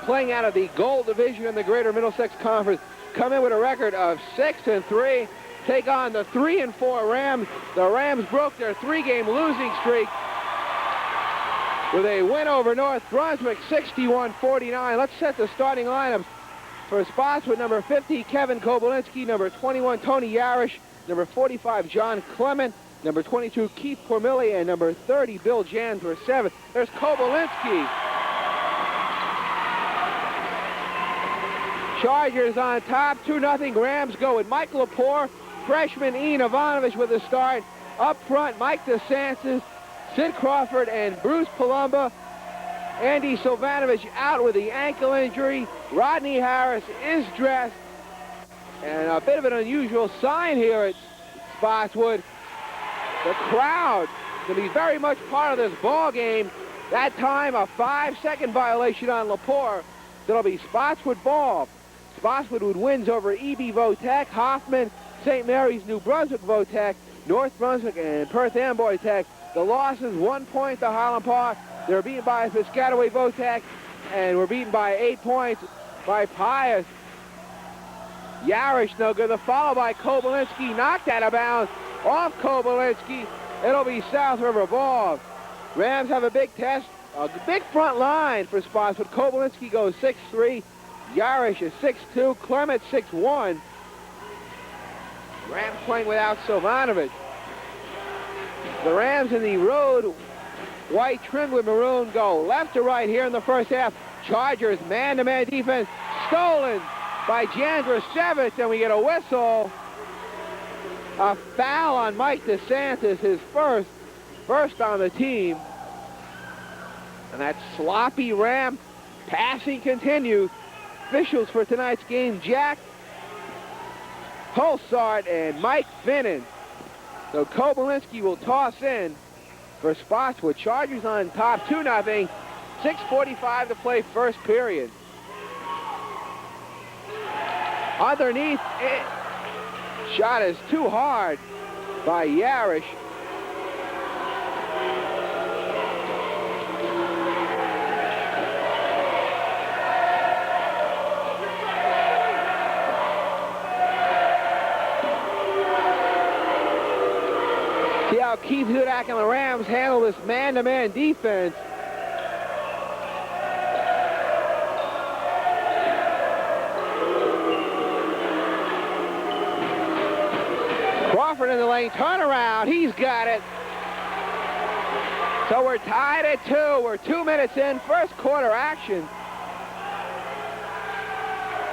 playing out of the Gold Division in the Greater Middlesex Conference, come in with a record of 6-3, take on the 3-4 Rams. The Rams broke their 3-game losing streak with a win over North Brunswick, 61-49. Let's set the starting lineups for Spotswood. Number 50, Kevin Kobolinski. Number 21, Tony Yarish. Number 45, John Clement. Number 22, Keith Cormilli. And number 30, Bill Jans were 7. There's Kobolinski. Chargers on top, 2-0. Rams go with Mike Lepore, freshman Ian Ivanovich with the start. Up front, Mike DeSantis, Sid Crawford, and Bruce Palumba. Andy Silvanovich out with the ankle injury. Rodney Harris is dressed. And a bit of an unusual sign here at Spotswood. The crowd to be very much part of this ball game. That time, a 5-second violation on Lepore. It'll be Spotswood ball. Spotswood would wins over E.B. Votech, Hoffman, St. Mary's, New Brunswick Votech, North Brunswick, and Perth Amboy Tech. The losses, 1 point to Highland Park. They were beaten by Piscataway Votech, and were beaten by 8 points by Pius. Yarish no good. The follow by Kobolinski, knocked out of bounds off Kobolinski. It'll be South River ball. Rams have a big test, a big front line for Spotswood. Kobolinski goes 6'3", Yarish is 6'2", Clement 6'1". Rams playing without Silvanovich. The Rams in the road, white trimmed with maroon, go left to right here in the first half. Chargers man-to-man defense stolen by Jandra Sevitz, and we get a whistle. A foul on Mike DeSantis, his first on the team. And that sloppy Ram passing continues. Officials for tonight's game, Jack Pulsart and Mike Finnan. So Kobolinski will toss in for Spotswood. Chargers on top, 2-0. 6:45 to play first period. Underneath, shot is too hard by Yarish. See how Keith Hudak and the Rams handle this man-to-man defense. Crawford in the lane, turnaround, he's got it. So we're tied at 2. We're 2 minutes in, first quarter action.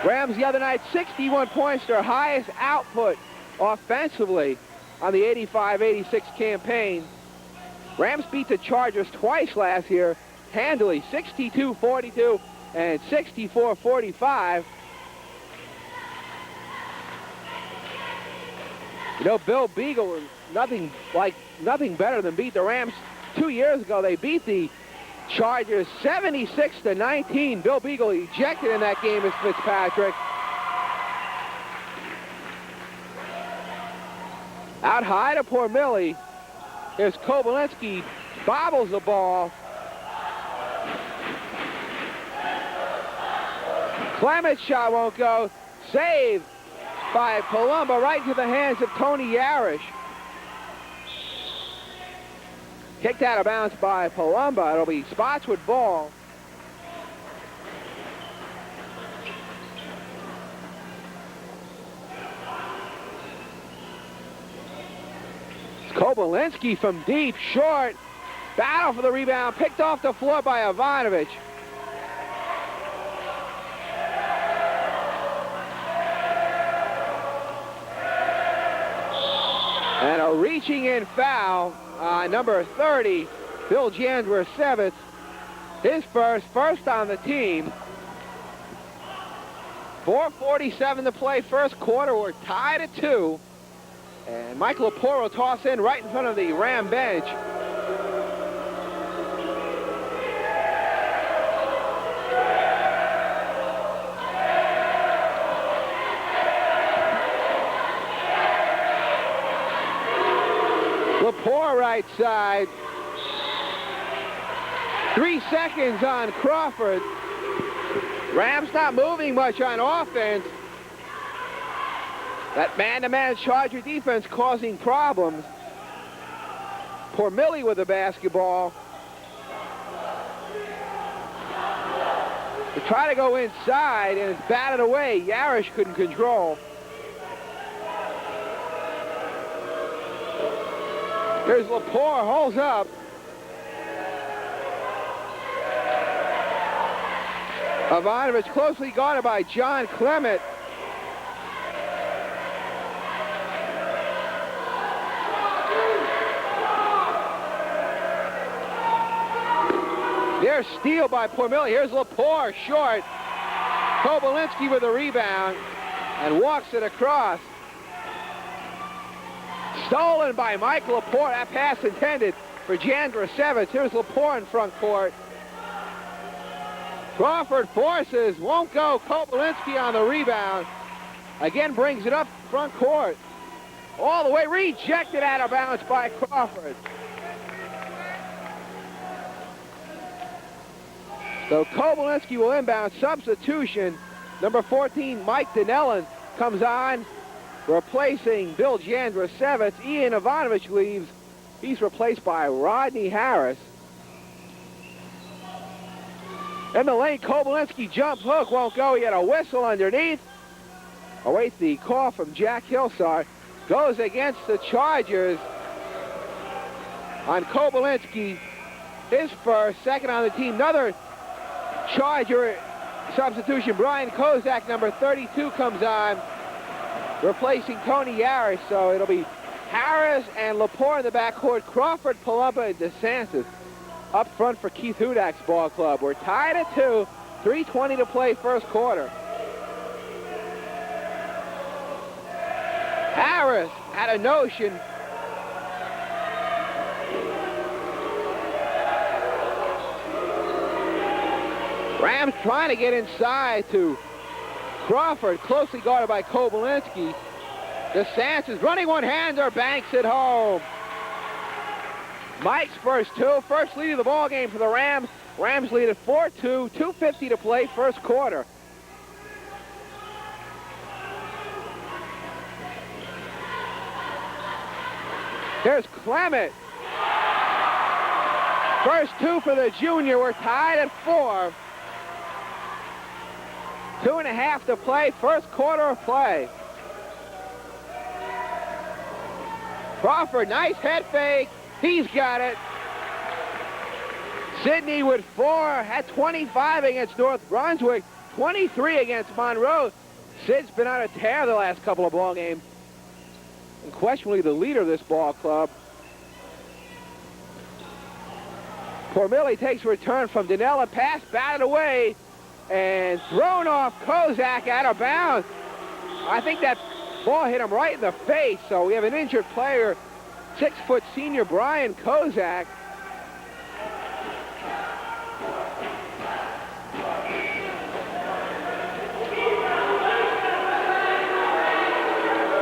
Rams the other night, 61 points, their highest output offensively on the 85-86 campaign. Rams beat the Chargers twice last year, handily, 62-42 and 64-45. You know, Bill Beagle was nothing better than beat the Rams 2 years ago. They beat the Chargers 76-19. Bill Beagle ejected in that game as Fitzpatrick. Out high to Pormilli. Here's Kobolinski, bobbles the ball. Clement's shot won't go. Save by Palumba, right into the hands of Tony Yarish. Kicked out of bounds by Palumba. It'll be Spotswood ball. It's Kobolinski from deep, short. Battle for the rebound, picked off the floor by Ivanovich. And a reaching in foul, number 30, Bill Jandwer Sevitz. His first on the team. 4:47 to play first quarter. We're tied at 2. And Mike Lepore will toss in right in front of the Ram bench. Lepore right side. 3 seconds on Crawford. Rams not moving much on offense. That man-to-man Charger defense causing problems. Pormilli with the basketball. They try to go inside, and it's batted away. Yarish couldn't control. Here's Lepore, holds up. Ivanovich closely guarded by John Clement. There's steal by Pormilli. Here's Lepore, short. Kobylinski with a rebound and walks it across. Stolen by Mike Lepore. That pass intended for Jan Drasevich. Here's Lepore in front court. Crawford forces, won't go. Kobylinski on the rebound. Again brings it up front court. All the way, rejected out of bounds by Crawford. So Kobylinski will inbound. Substitution. Number 14, Mike Dinellen, comes on, replacing Bill Jandrasevich. Ian Ivanovich leaves. He's replaced by Rodney Harris. In the lane, Kobylinski jump hook won't go. He had a whistle underneath. Awaits the call from Jack Hillside. Goes against the Chargers on Kobylinski. His first, second on the team. Another Charger substitution. Brian Kozak, number 32, comes on, replacing Tony Yarish. So it'll be Harris and Lepore in the backcourt. Crawford, Palumba, and DeSantis up front for Keith Hudak's ball club. We're tied at 2, 3:20 to play first quarter. Harris had a notion. Rams trying to get inside to Crawford, closely guarded by Kobylinski. DeSantis running one-hander, banks it home. Mike's first two, first lead of the ball game for the Rams. Rams lead at 4-2, 2:50 to play first quarter. Here's Clement. First two for the junior. We're tied at 4. 2.5 to play, first quarter of play. Crawford, nice head fake. He's got it. Sidney with 4, had 25 against North Brunswick, 23 against Monroe. Sid's been on a tear the last couple of ball games. Unquestionably the leader of this ball club. Pormilli takes a return from Dinella. Pass batted away and thrown off Kozak out of bounds. I think that ball hit him right in the face. So we have an injured player, 6-foot senior Brian Kozak.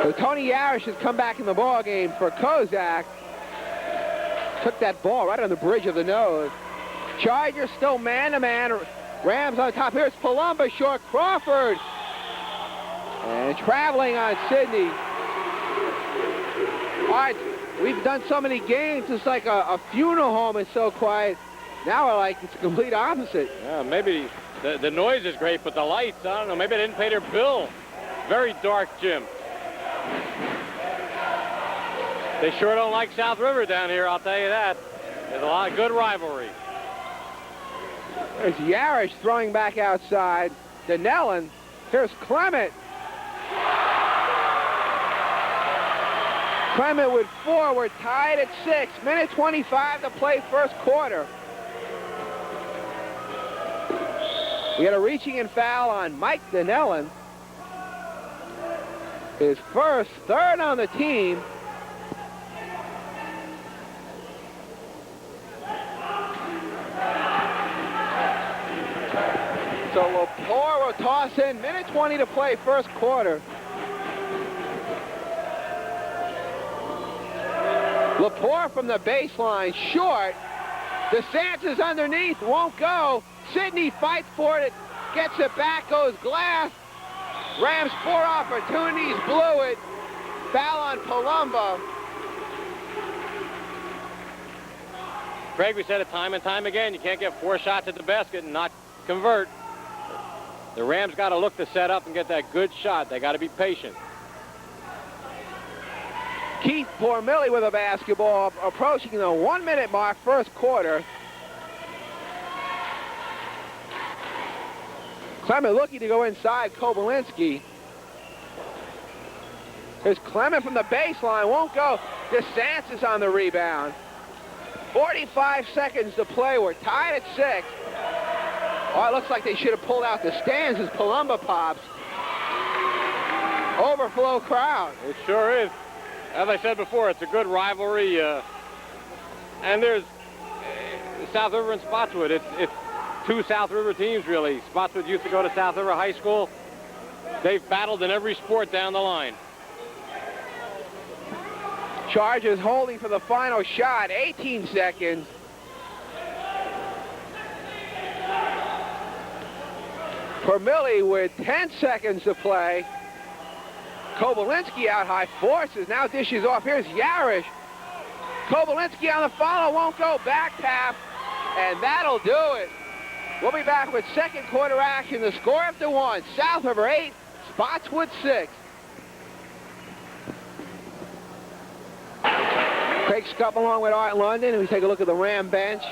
So Tony Yarish has come back in the ball game for Kozak. Took that ball right on the bridge of the nose. Chargers still man-to-man. Rams on top. Here's Palumba, short. Crawford. And traveling on Sidney. All right, we've done so many games. It's like a funeral home. It's so quiet. Now we're like, it's the complete opposite. Yeah, maybe the noise is great, but the lights, I don't know. Maybe they didn't pay their bill. Very dark gym. They sure don't like South River down here, I'll tell you that. There's a lot of good rivalry. There's Yarish throwing back outside. Dinellen. Here's Clement. Clement with 4. We're tied at 6. Minute 25 to play first quarter. We had a reaching and foul on Mike Dinellen. His first, third on the team. So Lepore will toss in. Minute 20 to play first quarter. Lepore from the baseline, short. DeSantis underneath, won't go. Sidney fights for it. gets it back, goes glass. Rams 4 opportunities, blew it. Foul on Palumbo. Craig, we said it time and time again, you can't get 4 shots at the basket and not convert. The Rams got to look to set up and get that good shot. They got to be patient. Keith Formilli with a basketball, approaching the 1-minute mark, first quarter. Clement looking to go inside Kobylinski. Here's Clement from the baseline, won't go. DeSantis is on the rebound. 45 seconds to play. We're tied at 6. Oh, it looks like they should have pulled out the stands as Palumbo pops. Overflow crowd. It sure is. As I said before, it's a good rivalry. And there's South River and Spotswood. It's 2 South River teams, really. Spotswood used to go to South River High School. They've battled in every sport down the line. Chargers holding for the final shot. 18 seconds. Formilli with 10 seconds to play. Kobylinski out high, forces, now dishes off. Here's Yarish. Kobylinski on the follow, won't go. Back tap, and that'll do it. We'll be back with second quarter action. The score after 1. South River 8, Spotswood 6. Craig Scup along with Art London, and we take a look at the Ram bench.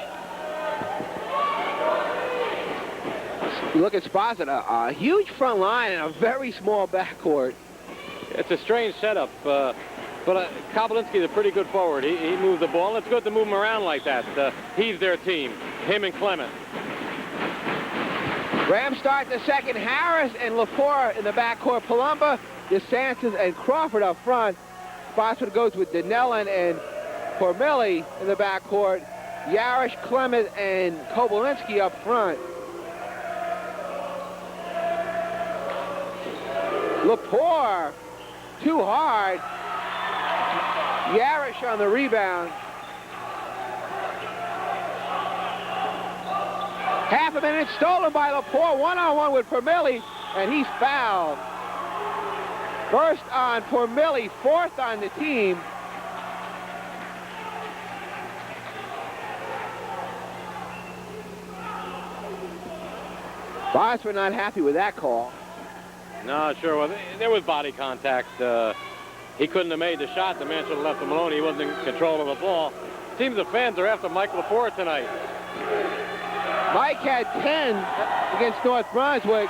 You look at Spotswood, a huge front line and a very small backcourt. It's a strange setup, but Kobylinski's a pretty good forward. He moves the ball. It's good to move him around like that. He's their team, him and Clement. Rams start the second. Harris and Lepore in the backcourt. Palumbo, DeSantis, and Crawford up front. Spotswood goes with Dinellen and Formilli in the backcourt. Yarish, Clement, and Kobylinski up front. Lepore, too hard. Yarish on the rebound. Half a minute stolen by Lepore. One-on-one with Formilli, and he's fouled. First on Formilli, 4th on the team. Spotswood not happy with that call. No, sure. Well, there was body contact. He couldn't have made the shot. The man should have left him alone. He wasn't in control of the ball. Seems the fans are after Mike Lepore tonight. Mike had 10 against North Brunswick.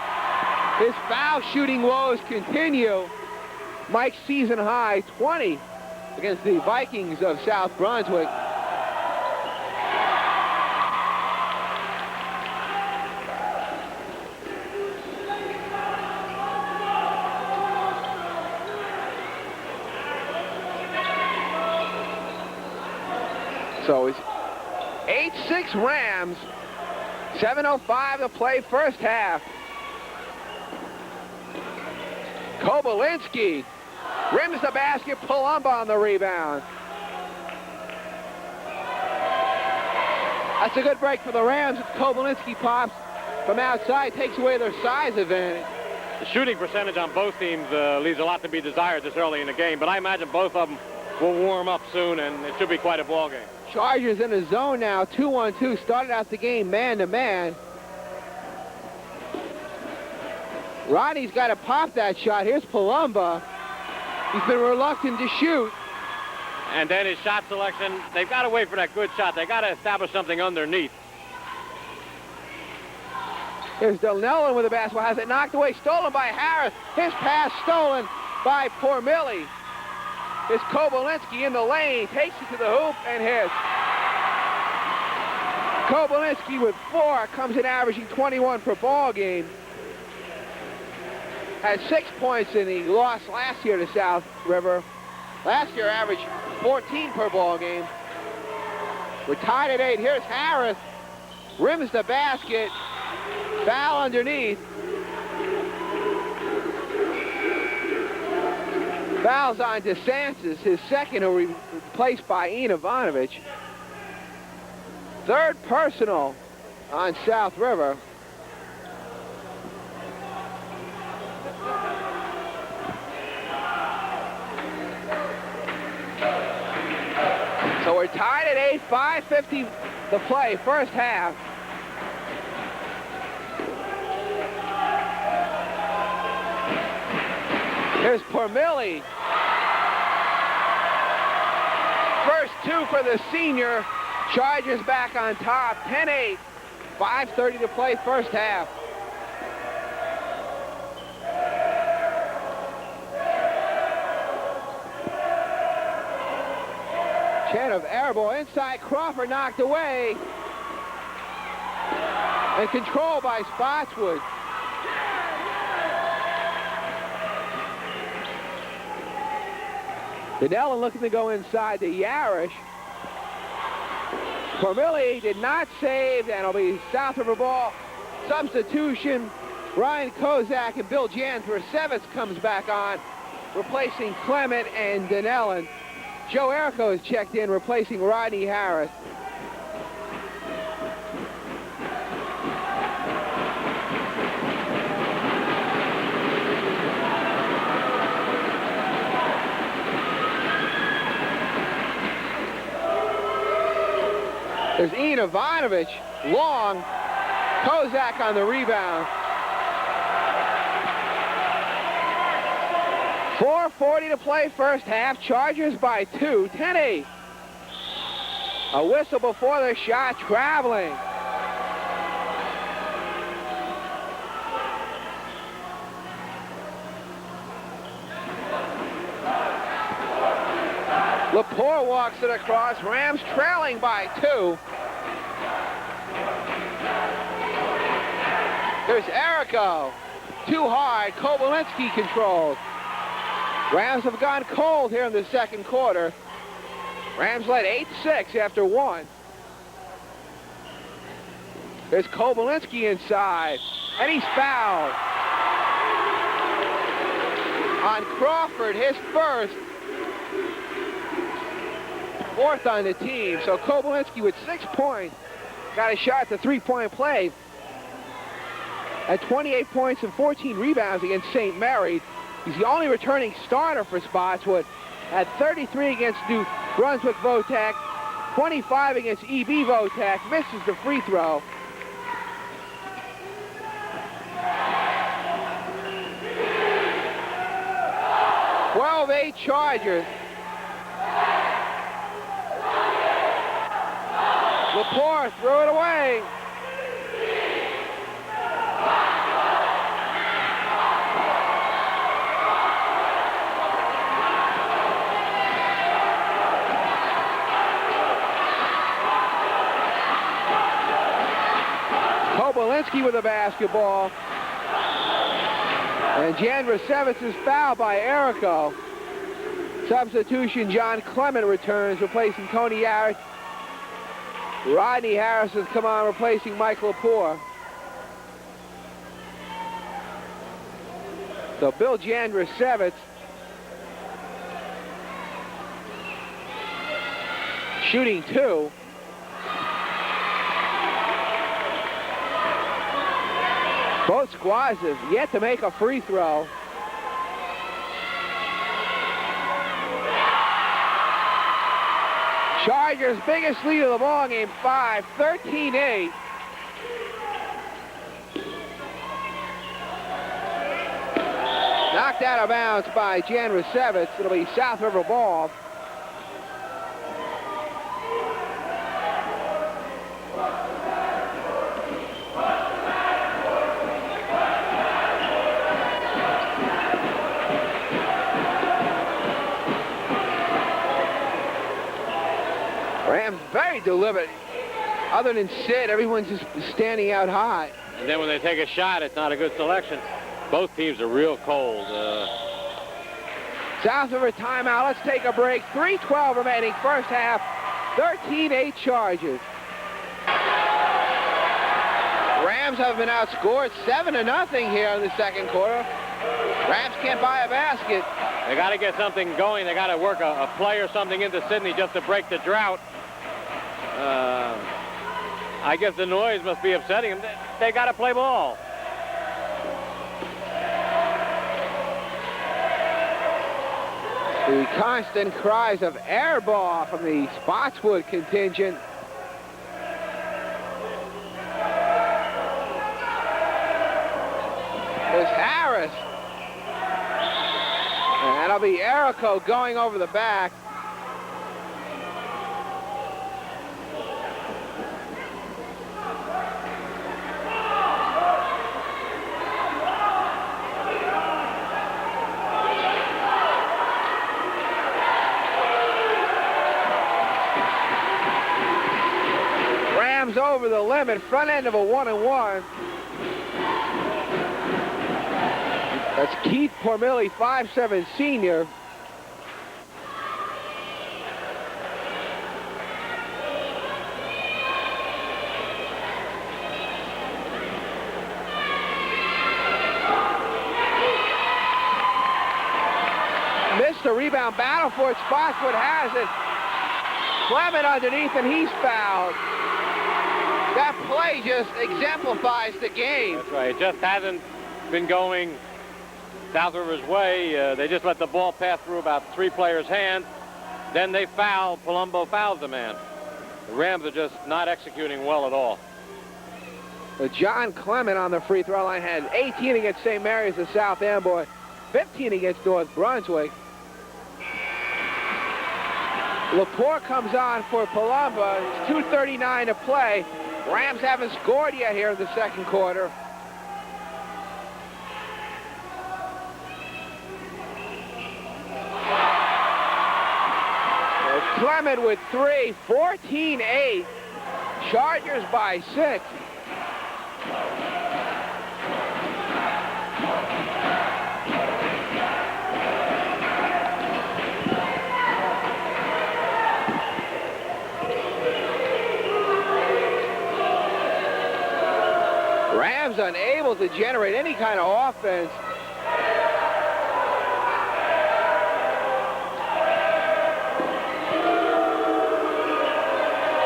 His foul shooting woes continue. Mike's season high 20 against the Vikings of South Brunswick. So it's 8-6 Rams. 7:05 to play first half. Kobylinski rims the basket. Palumbo on the rebound. That's a good break for the Rams. Kobylinski pops from outside, takes away their size advantage. The shooting percentage on both teams leaves a lot to be desired this early in the game, but I imagine both of them will warm up soon, and it should be quite a ball game. Chargers in the zone now, 2-on-2. Started out the game man-to-man. Rodney's got to pop that shot. Here's Palumbo. He's been reluctant to shoot. And then his shot selection, they've got to wait for that good shot. They've got to establish something underneath. Here's Dinellen with the basketball. Has it knocked away. Stolen by Harris. His pass stolen by Formilli. It's Kobylinski in the lane, takes it to the hoop, and hits. Kobylinski with 4, comes in averaging 21 per ball game. Had 6 points in the loss last year to South River. Last year averaged 14 per ball game. We're tied at 8. Here's Harris, rims the basket, foul underneath. Fouls on DeSantis, his second, replaced by Ian Ivanovich. Third personal on South River. 28, 5:50 to play, first half. Here's Pormilli. First two for the senior. Chargers back on top, 10-8. 5:30 to play, first half. Chant of air ball inside. Crawford knocked away. And controlled by Spotswood. Denellen looking to go inside to Yarish. Pormilli did not save, and it'll be South River ball. Substitution, Ryan Kozak and Bill Jandrasevitz comes back on, replacing Clement and Denellen. Joe Errico is checked in, replacing Rodney Harris. There's Ian Ivanovich, long, Kozak on the rebound. 4:40 to play, first half. Chargers by 2, 10-8. A whistle before the shot, traveling. Lepore walks it across. Rams trailing by 2. There's Errico. Too hard. Kobalinski controls. Rams have gone cold here in the second quarter. Rams led 8-6 after 1. There's Kobalinski inside. And he's fouled. On Crawford, his first. 4th on the team. So Kobalinski with 6 points. Got a shot at the three-point play. At 28 points and 14 rebounds against St. Mary. He's the only returning starter for Spotswood. At 33 against New Brunswick Votek. 25 against EB Votek. Misses the free throw. "12-8 Chargers." Lepore threw it away. Kobalinski with the basketball. And Jandrasevitz is fouled by Errico. Substitution, John Clement returns, replacing Tony Yarrett. Rodney Harris has come on, replacing Mike Lepore. So Bill Jandrasevitz shooting 2. Both squads have yet to make a free throw. Chargers' biggest lead of the ball game, 5, 13-8. Knocked out of bounds by Jandrasevitz. It'll be South River ball. Rams very deliberate. Other than Sid, everyone's just standing out high. And then when they take a shot, it's not a good selection. Both teams are real cold. South River timeout. Let's take a break. 3:12 remaining, first half. 13-8 Chargers. Rams have been outscored 7-0 here in the second quarter. Rams can't buy a basket. They got to get something going. They got to work a play or something into Sydney just to break the drought. I guess the noise must be upsetting them. They got to play ball. The constant cries of air ball from the Spotswood contingent. There's Harris. And that'll be Erico going over the back. Rams over the limit, front end of a 1-and-1. That's Keith Pormilli, 5'7" senior. Missed the rebound battle for it. Spotswood has it. Clement underneath, and he's fouled. That play just exemplifies the game. That's right. It just hasn't been going South River's way. They just let the ball pass through about 3 players' hands. Then they foul. Palumbo fouls the man. The Rams are just not executing well at all. John Clement on the free throw line had 18 against St. Mary's, the South Amboy, 15 against North Brunswick. Lepore comes on for Palumbo. It's 2:39 to play. Rams haven't scored yet here in the second quarter. Clement with 3, 14-8. Chargers by 6. Rams unable to generate any kind of offense.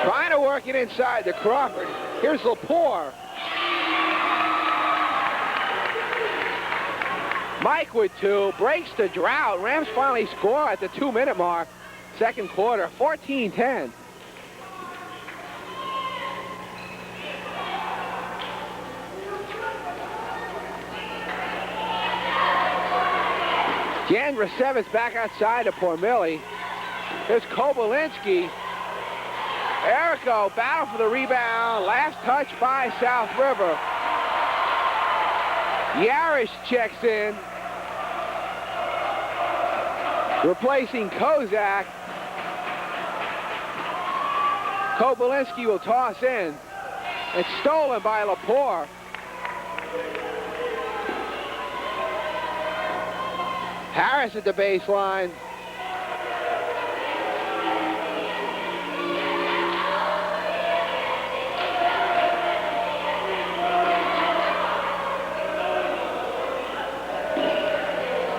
Trying to work it inside to Crawford. Here's Lepore. Mike with 2, breaks the drought. Rams finally score at the 2-minute mark. Second quarter, 14-10. Jan Rasevitz back outside to Pormilli. Here's Kobolinski. Erico battle for the rebound. Last touch by South River. Yarish checks in, replacing Kozak. Kobolinski will toss in. It's stolen by Lepore. Harris at the baseline.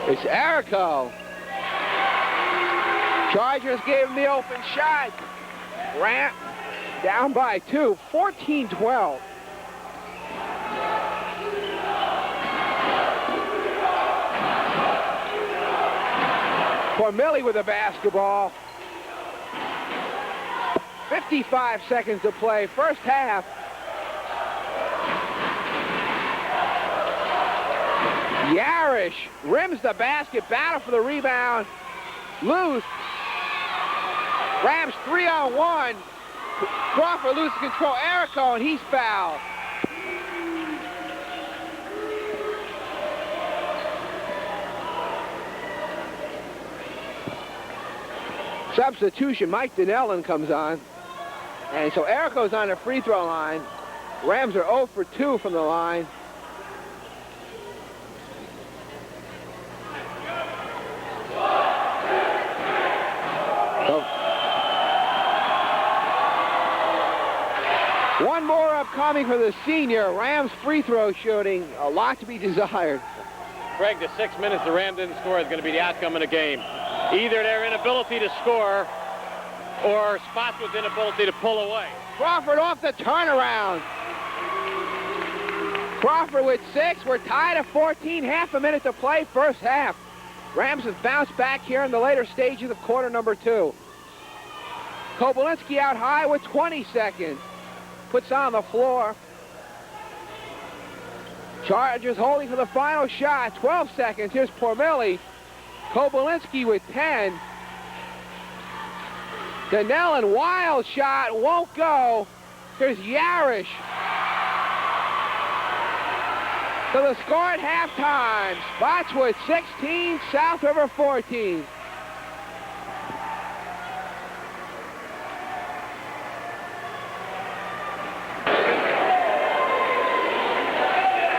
It's Erico. Chargers gave him the open shot. Ramp down by 2, 14-12. Pormilli with the basketball. 55 seconds to play, first half. Yarish rims the basket, battle for the rebound. Loose. Rams 3-on-1. Crawford loses control. Erico, and he's fouled. Substitution, Mike Dinellen comes on. And so Erico's on the free throw line. Rams are 0 for 2 from the line. One more upcoming for the senior. Rams free throw shooting, a lot to be desired. Greg, the 6 minutes the Rams didn't score is going to be the outcome of the game. Either their inability to score or Spotswood's inability to pull away. Crawford off the turnaround. Crawford with 6. We're tied at 14, half a minute to play, first half. Rams have bounced back here in the later stages of quarter number 2. Kobylinski out high with 20 seconds. Puts on the floor. Chargers holding for the final shot. 12 seconds. Here's Pormilli. Kobylinski with 10. Danellen, wild shot. Won't go. Here's Yarish. So the score at halftime. Spotswood 16, South River 14.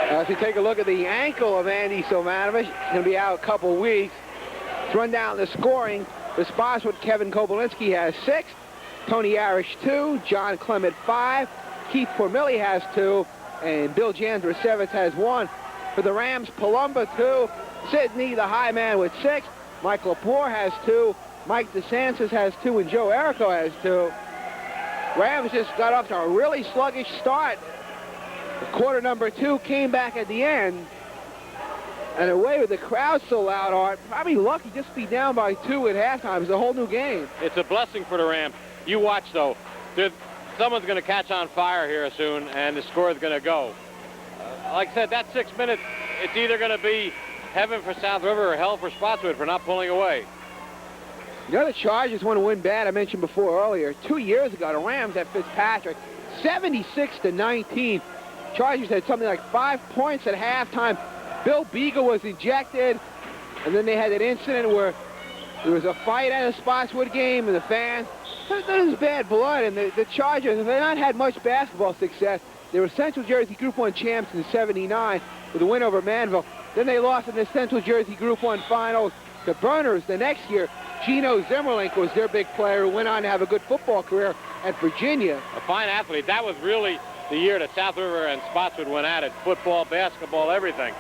As we take a look at the ankle of Andy Silvanovich, he's going to be out a couple weeks. Let's run down the scoring. The Spotswood, Kevin Kobylinski has 6. Tony Yarish 2. John Clement 5. Keith Pormilli has 2. And Bill Jandrasevich has 1. For the Rams, Palumba 2. Sidney, the high man, with 6. Mike Lepore has 2. Mike DeSantis has 2. And Joe Errico has 2. Rams just got off to a really sluggish start. Quarter number 2 came back at the end. And away with the crowd so loud, Art, probably lucky just to be down by 2 at halftime. It's a whole new game. It's a blessing for the Rams. You watch, though. Someone's going to catch on fire here soon, and the score is going to go. Like I said, that 6 minutes, it's either going to be heaven for South River or hell for Spotswood for not pulling away. You know, the Chargers want to win bad. I mentioned before earlier. 2 years ago, the Rams at Fitzpatrick, 76-19. Chargers had something like 5 points at halftime. Bill Beagle was ejected, and then they had that incident where there was a fight at a Spotswood game, and the fans, that was bad blood, and the Chargers, they've not had much basketball success. They were Central Jersey Group 1 champs in '79 with a win over Manville. Then they lost in the Central Jersey Group 1 finals to Burners the next year. Gino Zimmerlink was their big player who went on to have a good football career at Virginia. A fine athlete. That was really the year that South River and Spotswood went at it. Football, basketball, everything.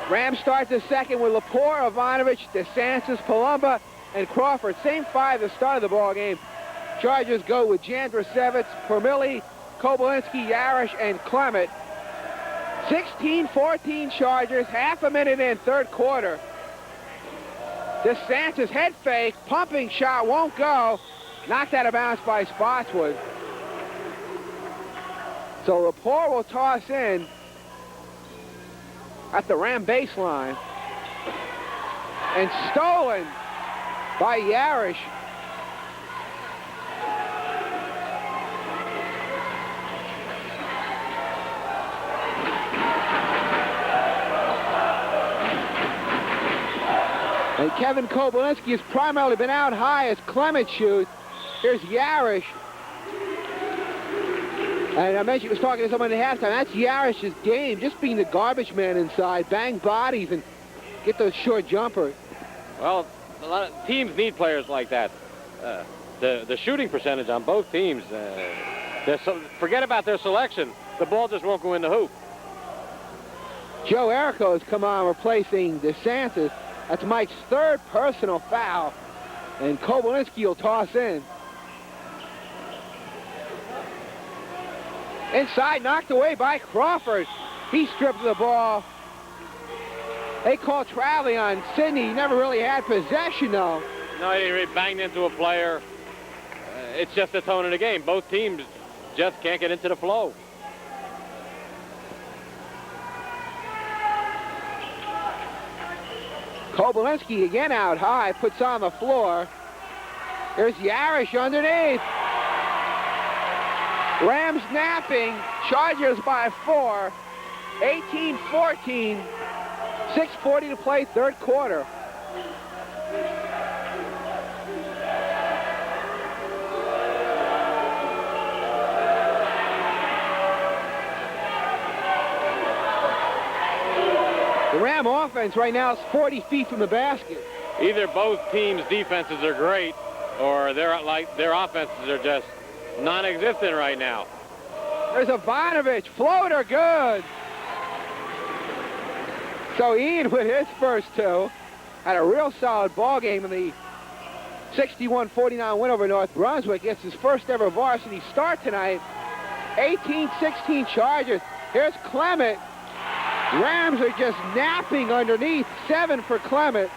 Rams start the second with Lepore, Ivanovich, DeSantis, Palumba, and Crawford. Same 5 at the start of the ball game. Chargers go with Jandrasevich, Pormilli, Kobylinski, Yarish, and Clement. 16-14 Chargers, half a minute in, third quarter. DeSantis head fake, pumping shot, won't go. Knocked out of bounds by Spotswood. So Lepore will toss in at the Ram baseline. And stolen by Yarish. And Kevin Kobylinski has primarily been out high as Clement shoots. Here's Yarish. And I mentioned he was talking to someone at halftime. That's Yarish's game, just being the garbage man inside, bang bodies and get those short jumpers. Well, a lot of teams need players like that. The shooting percentage on both teams, forget about their selection. The ball just won't go in the hoop. Joe Errico has come on replacing DeSantis. That's Mike's 3rd personal foul. And Kobylinski will toss in. Inside, knocked away by Crawford. He stripped the ball. They call traveling on Sidney. He never really had possession, though. No, he really banged into a player. It's just the tone of the game. Both teams just can't get into the flow. Kobylinski again out high, puts on the floor. Here's Yarish underneath. Rams napping, Chargers by 4, 18-14, 6:40 to play, third quarter. The Ram offense right now is 40 feet from the basket. Either both teams' defenses are great, or their offenses are just non-existent right now. There's Ivanovich, floater, good. So Ian with his first 2 had a real solid ball game in the 61-49 win over North Brunswick. Gets his first ever varsity start tonight. 18-16 Chargers. Here's Clement. Rams are just napping underneath. 7 for Clement.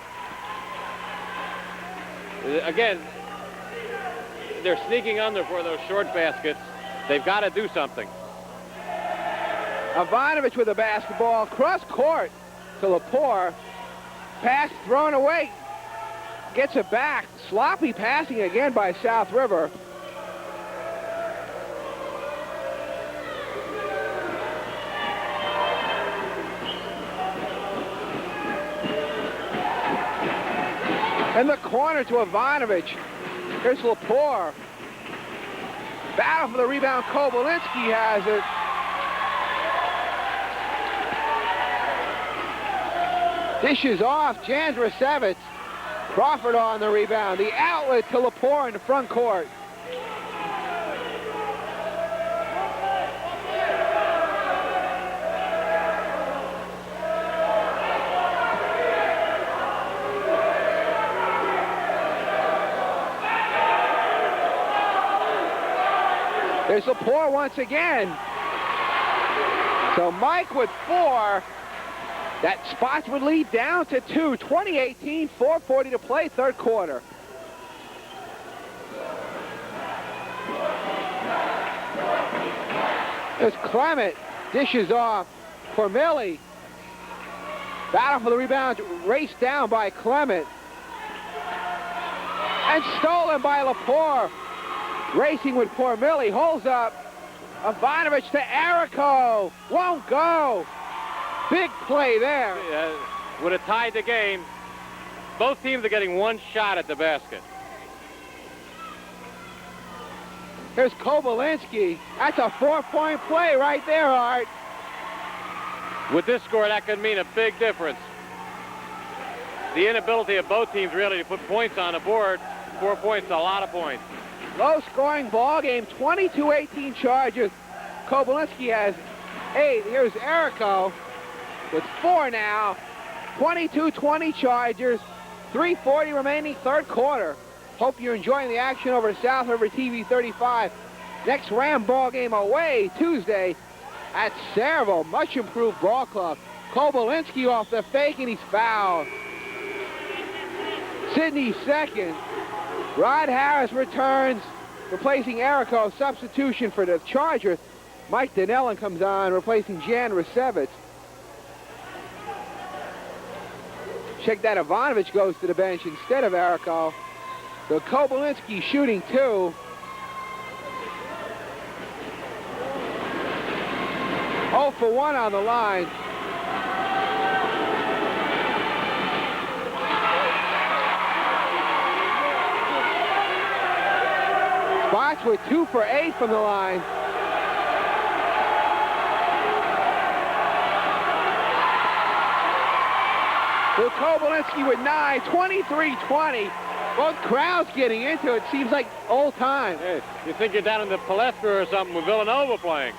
Again, they're sneaking under for those short baskets. They've got to do something. Ivanovic with the basketball, cross court to Lepore. Pass thrown away. Gets it back. Sloppy passing again by South River. In the corner to Ivanovic. Here's Lepore. Battle for the rebound. Kobolinski has it. Dishes off. Jandrusevich. Crawford on the rebound. The outlet to Lepore in the front court. There's Lepore once again. So Mike with 4. That Spotswood lead down to 2. 20-18, 4:40 to play, third quarter. There's Clement. Dishes off for Millie. Battle for the rebound. Raced down by Clement. And stolen by Lepore. Racing with poor Millie. Holds up. Ivanovic to Errico. Won't go. Big play there. Would have tied the game. Both teams are getting one shot at the basket. Here's Kobolinski. That's a 4-point play right there, Art. With this score, that could mean a big difference. The inability of both teams really to put points on the board. 4 points, a lot of points. Low-scoring ball game, 22-18 Chargers. Kobolinski has 8. Here's Errico with 4 now. 22-20 Chargers. 3:40 remaining, third quarter. Hope you're enjoying the action over South River TV 35. Next Ram ball game away Tuesday at Saraville. Much improved ball club. Kobolinski off the fake and he's fouled. Sidney second. Rod Harris returns, replacing Errico. Substitution for the Chargers. Mike Donnellan comes on, replacing Jandrusevich. Check that, Ivanovic goes to the bench instead of Errico. So Kobolinski shooting 2. 0 for 1 on the line. Spotswood 2 for 8 from the line. Well, Kobolinski with 9, 23-20. Both crowds getting into it. Seems like old time. Hey, you think you're down in the Palestra or something with Villanova playing.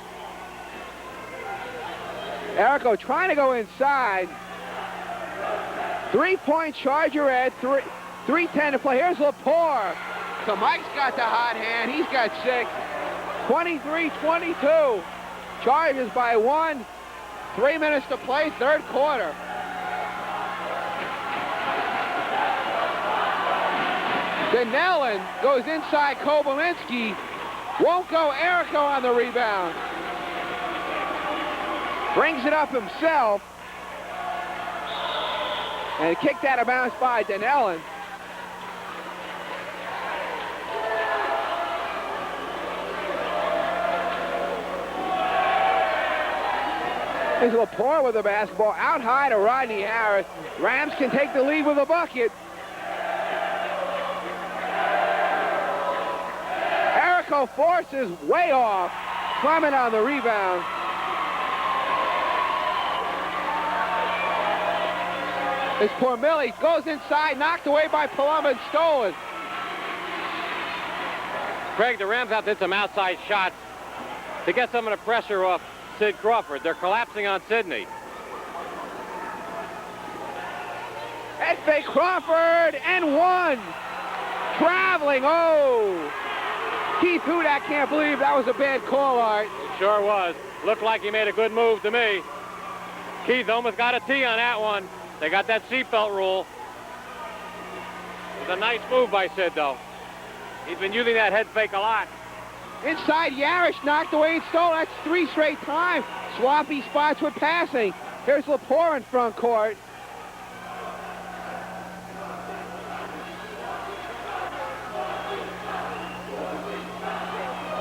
Errico trying to go inside. 3-point Charger at 3:10 to play. Here's Lepore. So Mike's got the hot hand. He's got 6. 23-22. Chargers by 1. 3 minutes to play, third quarter. Donnellan goes inside Kobolinski. Won't go. Errico on the rebound. Brings it up himself. And kicked out of bounds by Donnellan. Here's Lepore with the basketball. Out high to Rodney Harris. Rams can take the lead with a bucket. Errico forces way off. Clement on the rebound. It's poor Millie. Goes inside, knocked away by Palumbo and stolen. Craig, the Rams have to hit some outside shots to get some of the pressure off Sid Crawford. They're collapsing on Sidney. Head fake Crawford and 1. Traveling, oh. Keith Hudak can't believe that was a bad call, Art. It sure was. Looked like he made a good move to me. Keith almost got a T on that one. They got that seatbelt rule. It's a nice move by Sid, though. He's been using that head fake a lot. Inside, Yarish knocked away and stole. That's 3 straight times. Sloppy Spotswood passing. Here's Lepore in front court.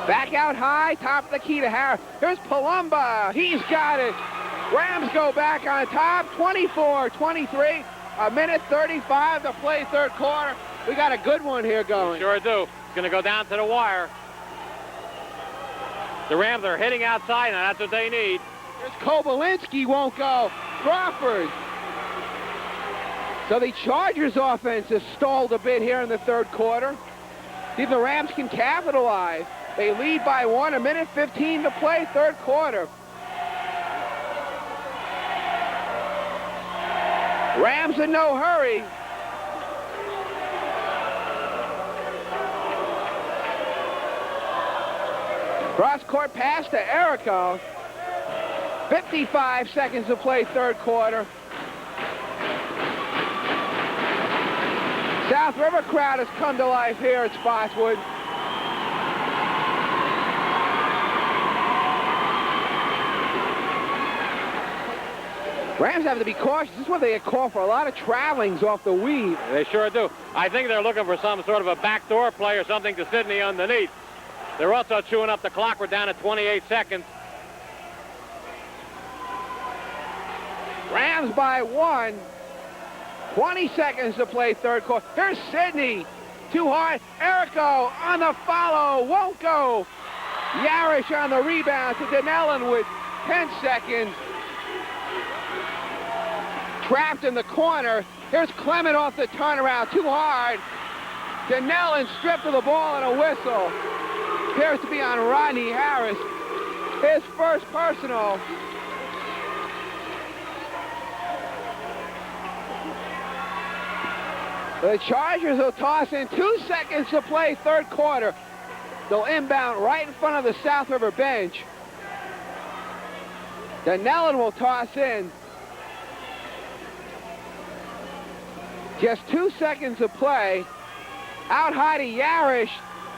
Back out high, top of the key to Harris. Here's Palumba. He's got it. Rams go back on top, 24-23. A minute 35 to play third quarter. We got a good one here going. We sure do. It's going to go down to the wire. The Rams are hitting outside, and that's what they need. Here's Kobylinski, won't go. Crawford. So the Chargers offense has stalled a bit here in the third quarter. See if the Rams can capitalize. They lead by 1, a minute 15 to play, third quarter. Rams in no hurry. Cross-court pass to Erico. 55 seconds to play, third quarter. South River crowd has come to life here at Spotswood. Rams have to be cautious. This is where they get called for a lot of travelings off the weave. They sure do. I think they're looking for some sort of a backdoor play or something to Sidney underneath. They're also chewing up the clock. We're down at 28 seconds. Rams by 1. 20 seconds to play third quarter. Here's Sidney. Too hard. Erico on the follow. Won't go. Yarish on the rebound to Donnellan with 10 seconds. Trapped in the corner. Here's Clement off the turnaround. Too hard. Donnellan stripped of the ball and a whistle. Appears to be on Rodney Harris. His first personal. The Chargers will toss in 2 seconds to play third quarter. They'll inbound right in front of the South River bench. Donnellan will toss in. Just 2 seconds to play. Out high to Yarish.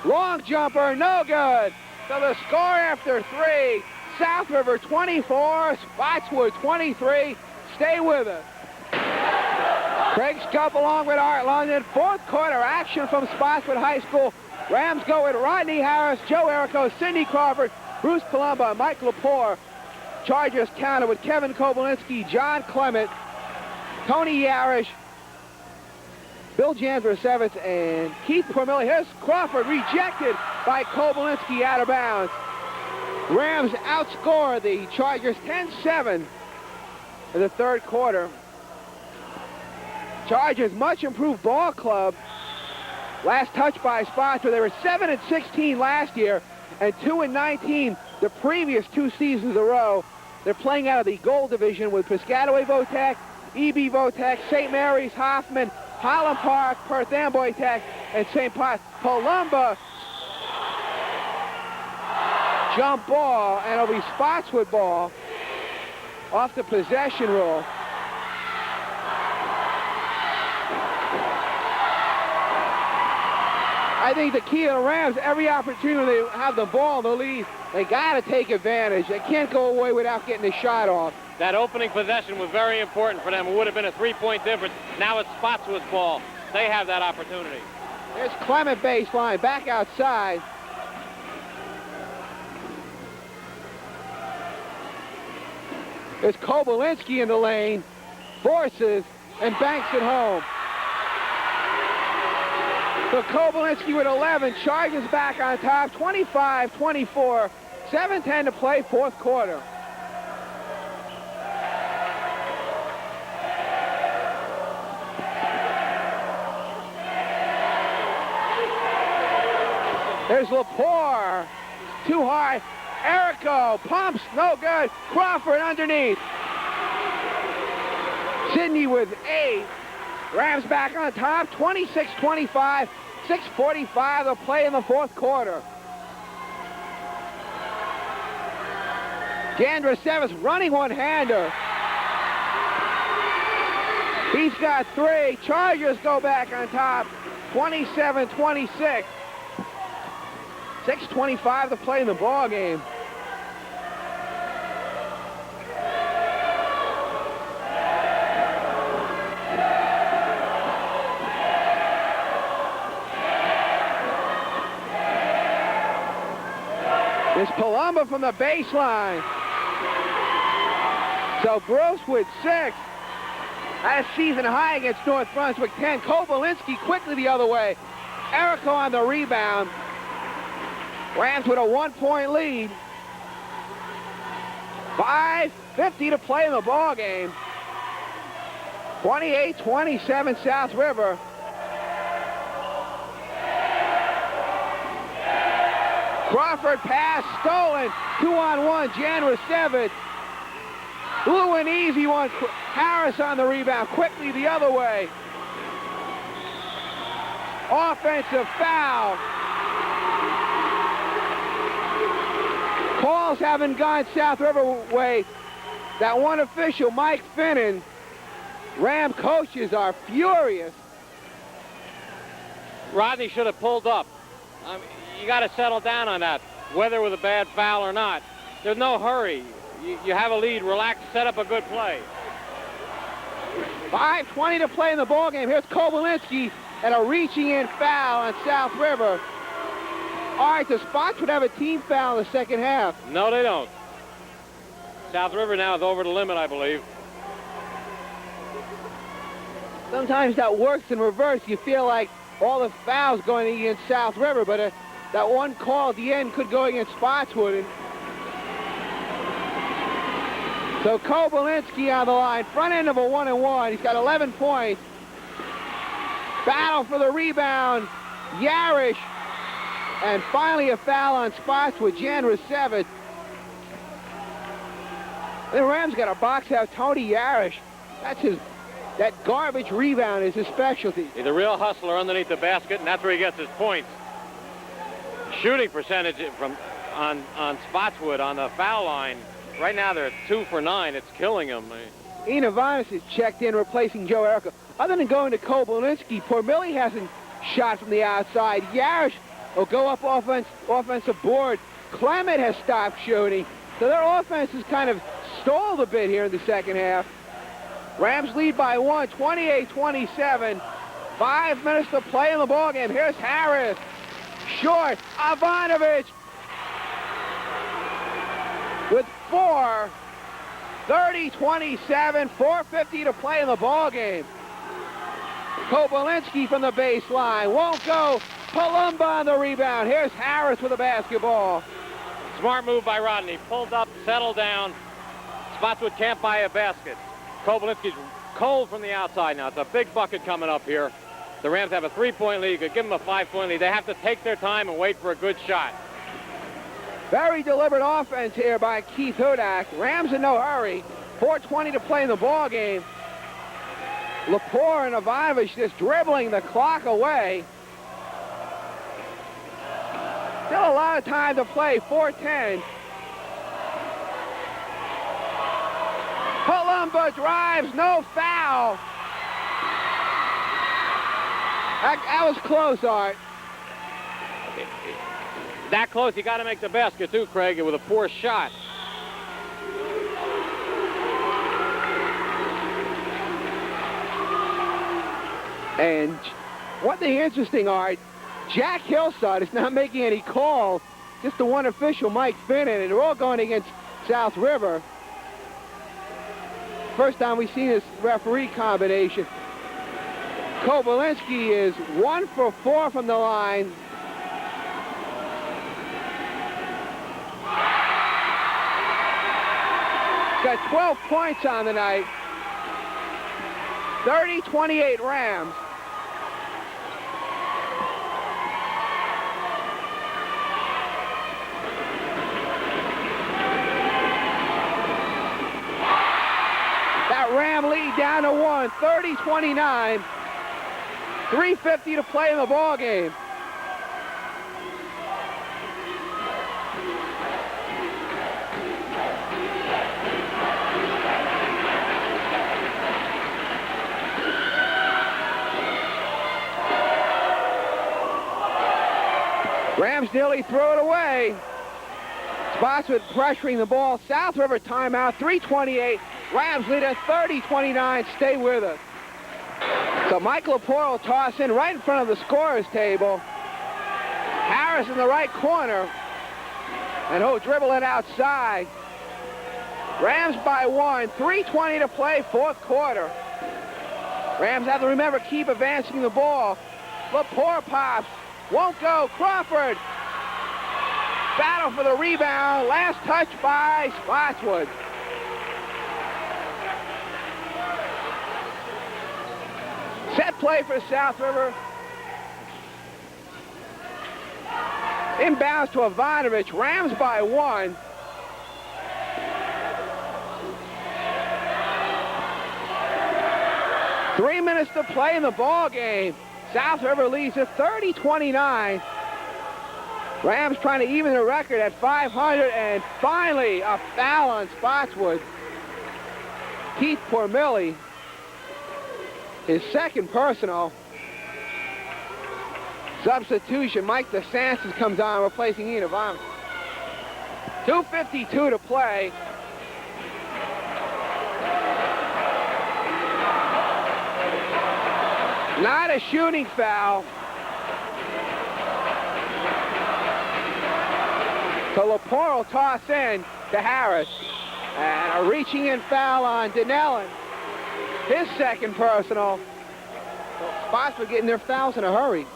Long jumper, no good. So the score after 3, South River 24, Spotswood 23. Stay with us. Craig Scup along with Art London. Fourth quarter action from Spotswood High School. Rams go with Rodney Harris, Joe Erico, Sidney Crawford, Bruce Palumba, Mike Lepore. Chargers counter with Kevin Kobylinski, John Clement, Tony Yarish, Bill Jandrasevitz, and Keith Cormilli. Here's Crawford rejected by Kobylinski out of bounds. Rams outscore the Chargers 10-7 in the third quarter. Chargers much improved ball club. Last touch by Spotswood. They were 7-16 last year and 2-19 the previous 2 seasons in a row. They're playing out of the gold division with Piscataway Votek, EB Votek, St. Mary's, Hoffman, Holland Park, Perth Amboy Tech, and St. Pot. Palumba jump ball, and it'll be Spotswood ball off the possession rule. I think the key to the Rams, every opportunity they have the ball in the lead, they got to take advantage. They can't go away without getting a shot off. That opening possession was very important for them. It would have been a 3-point difference. Now it's Spotswood's ball. They have that opportunity. There's Clement baseline, back outside. There's Kobylinski in the lane, forces, and banks it home. So Kobylinski with 11, Chargers back on top, 25-24, 7:10 to play, fourth quarter. There's Lepore, too high. Erico pumps, no good. Crawford underneath. Sidney with 8. Rams back on top, 26-25, 6:45 to play in the fourth quarter. Jandrasevitz running one-hander. He's got 3. Chargers go back on top, 27-26. 6:25 to play in the ball game. It's Palumbo from the baseline. So Bruce with 6. That's season high against North Brunswick. 10. Kobalinski quickly the other way. Erico on the rebound. Rams with a 1-point lead. 5:50 to play in the ball game. 28-27 South River. Crawford pass stolen. 2-on-1. Jan with 7. Blew an easy one. Harris on the rebound. Quickly the other way. Offensive foul. Calls haven't gone South River way. That one official, Mike Finnan. Ram coaches are furious. Rodney should have pulled up. I mean, you got to settle down on that, whether with a bad foul or not. There's no hurry. You have a lead. Relax. Set up a good play. 5:20 to play in the ballgame. Here's Kobalinski and a reaching in foul on South River. All right, the Spotswood have a team foul in the second half. No, they don't. South River now is over the limit, I believe. Sometimes that works in reverse. You feel like all the fouls going against South River, but that one call at the end could go against Spotswood. So Kobalinski on the line, front end of a 1-and-1. He's got 11 points. Battle for the rebound. Yarish. And finally a foul on Spotswood. Jan with 7. The Rams got to box out Tony Yarish. That garbage rebound is his specialty. He's a real hustler underneath the basket, and that's where he gets his points. Shooting percentage on Spotswood on the foul line. Right now they're 2 for 9. It's killing him. Inavanis is checked in, replacing Joe Erica. Other than going to Kobalinski, Pormilli hasn't shot from the outside. Yarish will go up offensive board. Clement has stopped shooting. So their offense has kind of stalled a bit here in the second half. Rams lead by 1, 28-27. 5 minutes to play in the ballgame. Here's Harris. Short. Ivanovich with 4. 30-27. 4:50 to play in the ballgame. Kobalinski from the baseline. Won't go. Palumbo on the rebound. Here's Harris with the basketball. Smart move by Rodney. Pulled up, settled down. Spotswood can't buy a basket. Kobalinski's cold from the outside now. It's a big bucket coming up here. The Rams have a 3-point lead. You could give them a 5-point lead. They have to take their time and wait for a good shot. Very deliberate offense here by Keith Hudak. Rams in no hurry. 4:20 to play in the ball game. Lepore and Ivanovich just dribbling the clock away. Still a lot of time to play. 4:10. Palumbo drives, no foul. That was close, Art. That close, you got to make the basket too, Craig, with a poor shot. And one thing interesting, Art, Jack Hillside is not making any calls. Just the one official, Mike Finnan, and they're all going against South River. First time we've seen this referee combination. Kobalinski is 1 for 4 from the line. Got 12 points on the night. 30-28 Rams. That Ram lead down to 1, 30-29. 3:50 to play in the ball game. Rams nearly threw it away. Spotswood pressuring the ball. South River timeout, 3:28. Rams lead at 30-29. Stay with us. So Mike Lepore will toss in right in front of the scorer's table. Harris in the right corner. And he'll dribble it outside. Rams by 1. 3:20 to play, fourth quarter. Rams have to remember, keep advancing the ball. Lepore pops. Won't go. Crawford. Battle for the rebound. Last touch by Spotswood. Set play for South River. Inbounds to Ivanovich. Rams by 1. Three minutes to play in the ball game. South River leads at 30-29. Rams trying to even the record at 500, and finally a foul on Spotswood. Keith Pormilli, his second personal. Substitution, Mike DeSantis comes on, replacing Ian Ivanovich. 2:52 to play. Not a shooting foul. So Lepore will toss in to Harris. And a reaching in foul on Donnellan. His second personal. So Spotswood getting their fouls in a hurry.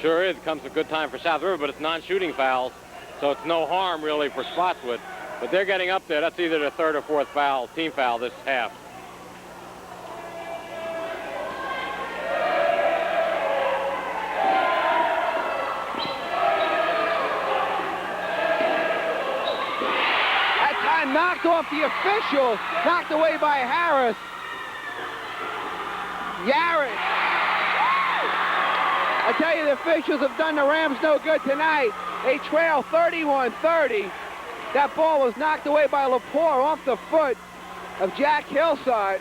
Sure is. Comes a good time for South River, but it's non-shooting fouls, so it's no harm really for Spotswood. But they're getting up there. That's either their third or fourth foul, team foul this half. That time knocked off the official, knocked away by Harris. Yarrett. I tell you, the officials have done the Rams no good tonight. They trail 31-30. That ball was knocked away by Lepore off the foot of Jack Hillside.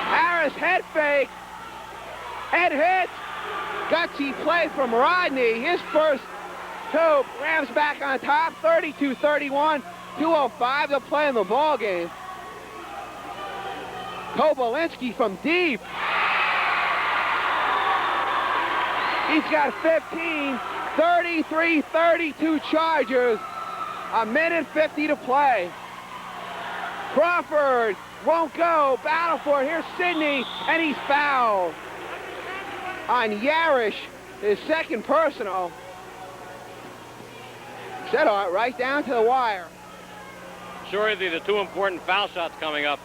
Harris head fake. Head hit. Gutsy play from Rodney. His first two. Rams back on top, 32-31. 2:05 to play in the ball game. Kobolinski from deep. He's got 15. 33-32 Chargers. A minute 50 to play. Crawford won't go. Battle for it. Here's Sidney, and he's fouled on Yarish, his second personal. Set on right down to the wire. Sure is. The two important foul shots coming up.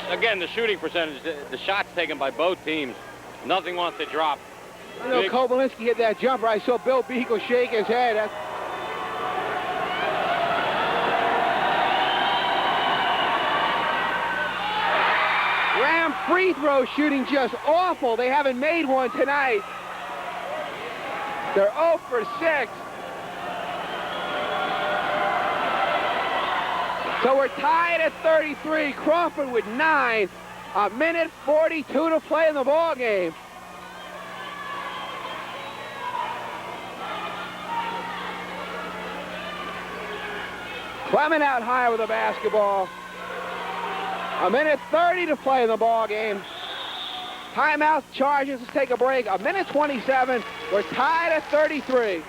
Again, the shooting percentage, the shots taken by both teams, nothing wants to drop. You know, Kobolinski hit that jumper. I saw Bill Beagle shake his head. Ram free throw shooting just awful. They haven't made one tonight. They're 0 for 6. So we're tied at 33. Crawford with 9. A minute 42 to play in the ball game. Clement out high with the basketball. A minute 30 to play in the ball game. Timeout, Chargers. Let's take a break. A minute 27. We're tied at 33.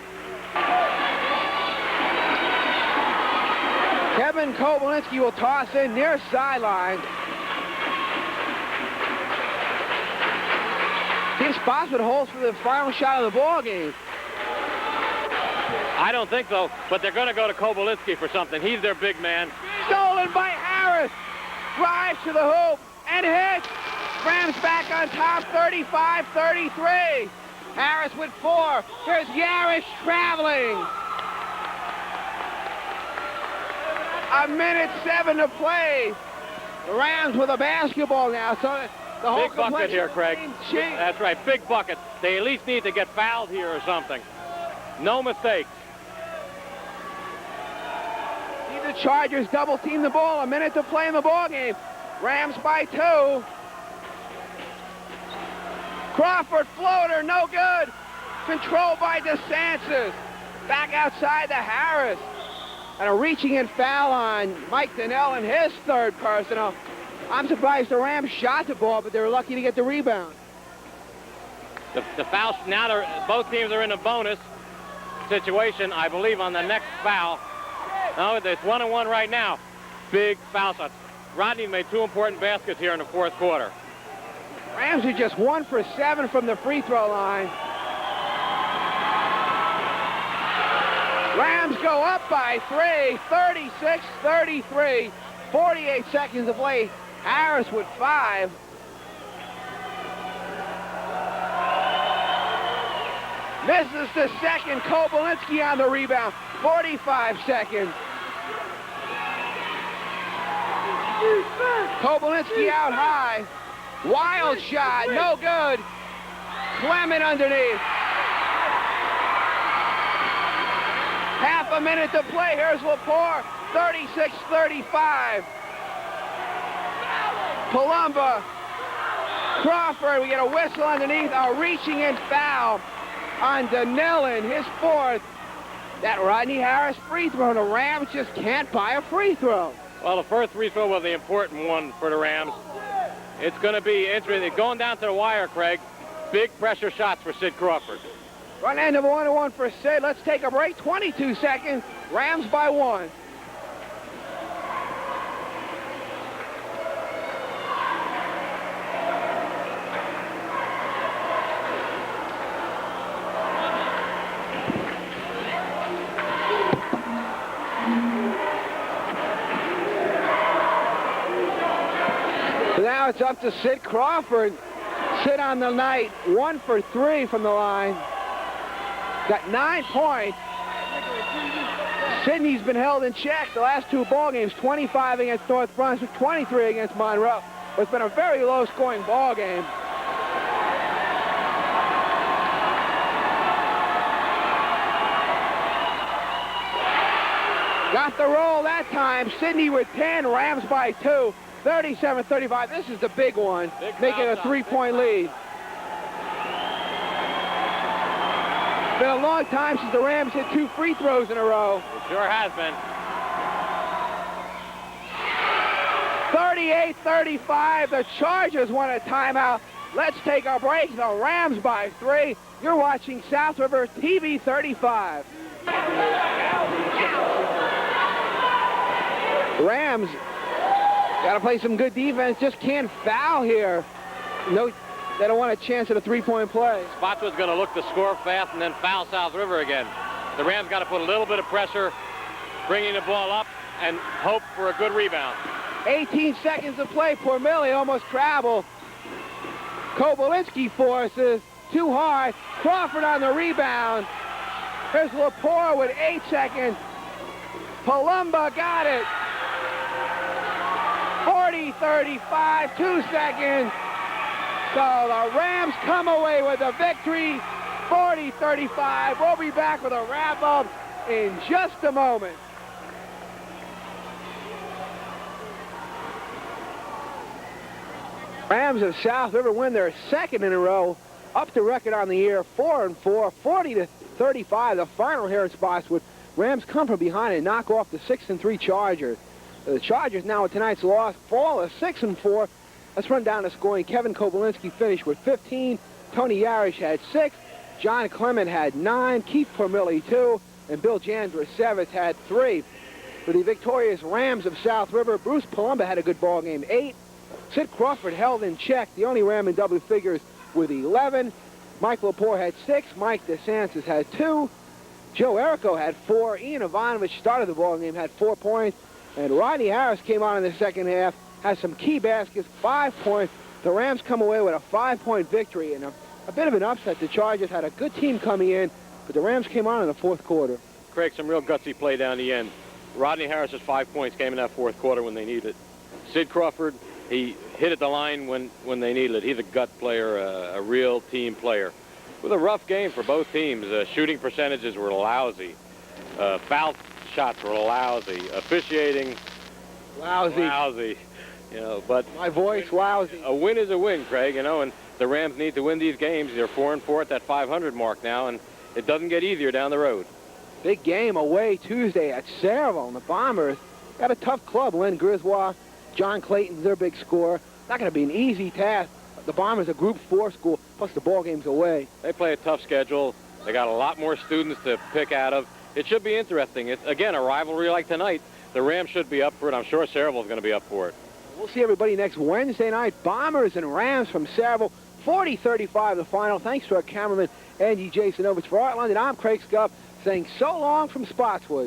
Kevin Kobolinski will toss in near sideline. Team Spotswood holds for the final shot of the ball game. I don't think so, but they're going to go to Kobolinski for something. He's their big man. Stolen by Harris. Drives to the hoop and hits. Rams back on top, 35-33. Harris with 4. Here's Yarish traveling. A minute 7 to play. The Rams with a basketball now. So the whole big bucket here, Craig. Changed. That's right, big bucket. They at least need to get fouled here or something. No mistakes. Either the Chargers double team the ball. A minute to play in the ball game. Rams by 2. Crawford floater, no good. Controlled by DeSantis. Back outside to Harris. And a reaching in foul on Mike Donnell and his third personal. I'm surprised the Rams shot the ball, but they were lucky to get the rebound. The foul, now both teams are in a bonus situation, I believe, on the next foul. No, it's 1-1 right now. Big foul shots. Rodney made 2 important baskets here in the fourth quarter. Rams are just 1 for 7 from the free throw line. Rams go up by 3, 36-33. 48 seconds to play. Harris with 5. Misses the second. Kobylinski on the rebound. 45 seconds. Kobylinski out high. Wild shot. No good. Clement underneath. Half a minute to play. Here's Lepore. 36-35. Palumba. Crawford. We get a whistle underneath. A reaching in foul on Donnell, his 4th. That Rodney Harris free throw. The Rams just can't buy a free throw. Well, the first free throw was the important one for the Rams. It's going to be interesting. Going down to the wire, Craig. Big pressure shots for Sid Crawford. Run end of 1-1 for Sid. Let's take a break. 22 seconds. Rams by 1. Now it's up to Sid Crawford. Sid on the night, 1 for 3 from the line. Got 9 points. Sidney's been held in check the last 2 ball games, 25 against North Brunswick, 23 against Monroe. It's been a very low-scoring ball game. Got the roll that time. Sidney with 10, Rams by 2. 37-35. This is the big one, making a 3-point lead. It's been a long time since the Rams hit 2 free throws in a row. It sure has been. 38-35. The Chargers want a timeout. Let's take a break. The Rams by 3. You're watching South River TV 35. Rams got to play some good defense. Just can't foul here. No, they don't want a chance at a 3-point play. Spotswood's going to look to score fast and then foul South River again. The Rams got to put a little bit of pressure, bringing the ball up, and hope for a good rebound. 18 seconds to play. Pormilli almost traveled. Kobylinski forces. Too hard. Crawford on the rebound. Here's Lepore with 8 seconds. Palumba got it. 40-35, 2 seconds. So the Rams come away with a victory, 40-35. We'll be back with a wrap-up in just a moment. Rams of South River win their 2nd in a row, up the record on the year, 4-4, 40-35. The final here at Spotswood. Rams come from behind and knock off the 6-3 Chargers. The Chargers now with tonight's loss fall to 6-4. Let's run down the scoring. Kevin Kobylinski finished with 15. Tony Yarish had 6. John Clement had 9. Keith Pormilli 2. And Bill Jandrusevich had 3. For the victorious Rams of South River, Bruce Palumba had a good ball game, 8. Sid Crawford held in check, the only Ram in double figures with 11. Mike Lepore had 6. Mike DeSantis had 2. Joe Errico had 4. Ian Ivanovich started the ball game, had 4 points. And Rodney Harris came on in the second half, has some key baskets, 5 points. The Rams come away with a 5-point victory and a bit of an upset. The Chargers had a good team coming in, but the Rams came on in the fourth quarter. Craig, some real gutsy play down the end. Rodney Harris's 5 points came in that fourth quarter when they needed it. Sid Crawford, he hit at the line when they needed it. He's a gut player, a real team player. With a rough game for both teams. Shooting percentages were lousy. Foul shots were lousy. Officiating, Lousy. You know, but My voice, lousy. a win is a win, Craig, you know, and the Rams need to win these games. They're 4-4 at that 500 mark now, and it doesn't get easier down the road. Big game away Tuesday at Saraville, and the Bombers got a tough club. Len Griswold, John Clayton's their big scorer. Not going to be an easy task. The Bombers are Group 4 school, plus the ball game's away. They play a tough schedule. They got a lot more students to pick out of. It should be interesting. It's, again, a rivalry like tonight. The Rams should be up for it. I'm sure Saraville's going to be up for it. We'll see everybody next Wednesday night. Bombers and Rams from Saraville. 40-35 the final. Thanks to our cameraman, Andy Jasonovich. For Art London, I'm Craig Scuff saying so long from Spotswood.